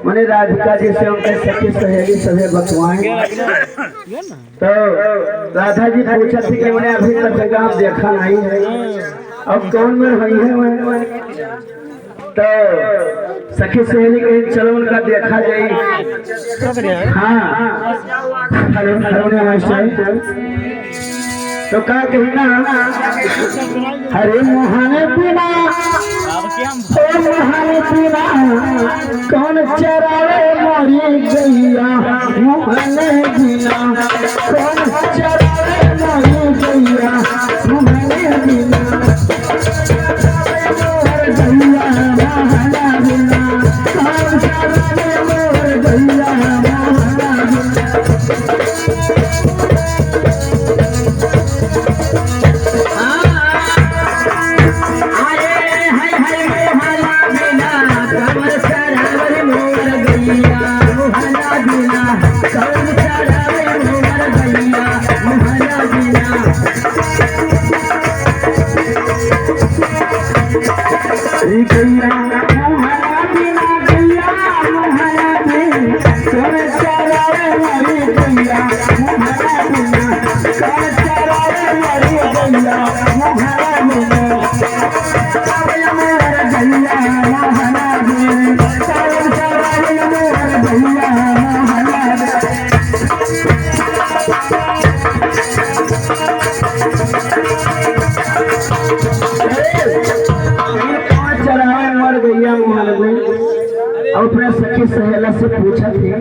मैंने राधिका जी से उनके सखी सहेली सभी बतवाएं तो राधा जी पूछा थी कि मैंने अभी तक जगह देखा नहीं है, अब कौन में हुई है मैं तो सखी सहेली कहीं चलो उनका देखा जाए। हाँ तो कहा कहना हरे मोहने बिना मोहने बिना कौन चरावे मोरी गैया मोहने बिना कौन चरावे मोरी गैया मोहने बिना मोहना बिना कौन चरावे मोर गैया मोहना अपने सखी सहेला से पूछा थे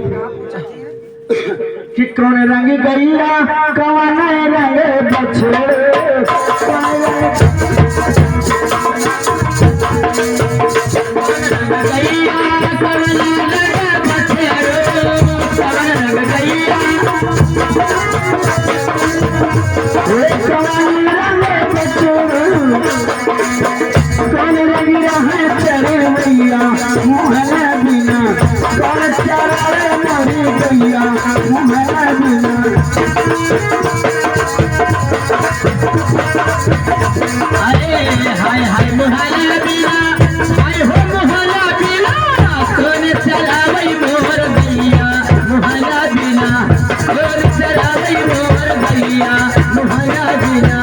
कि कौन रंग गैया कौन रंग बछड़े कौन रंग रहा चरे भैया मोहना बिना कौन चरावे मोरी गैया मोहना बिना अरे हाय हाय मोहना बिना हाय हो मोहना बिना कौन चरावे मोर गैया मोहना बिना कौन चरावे मोर गैया मोहना बिना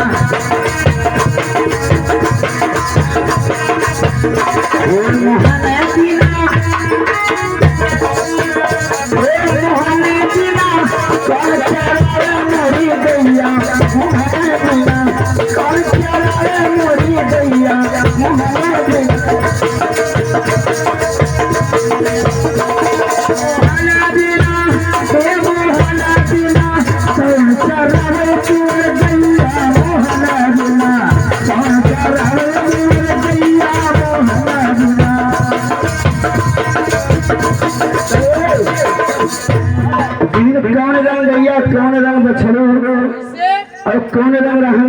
कौन रंग गैया कौन रंग बछड़ू और कौन रंग रहा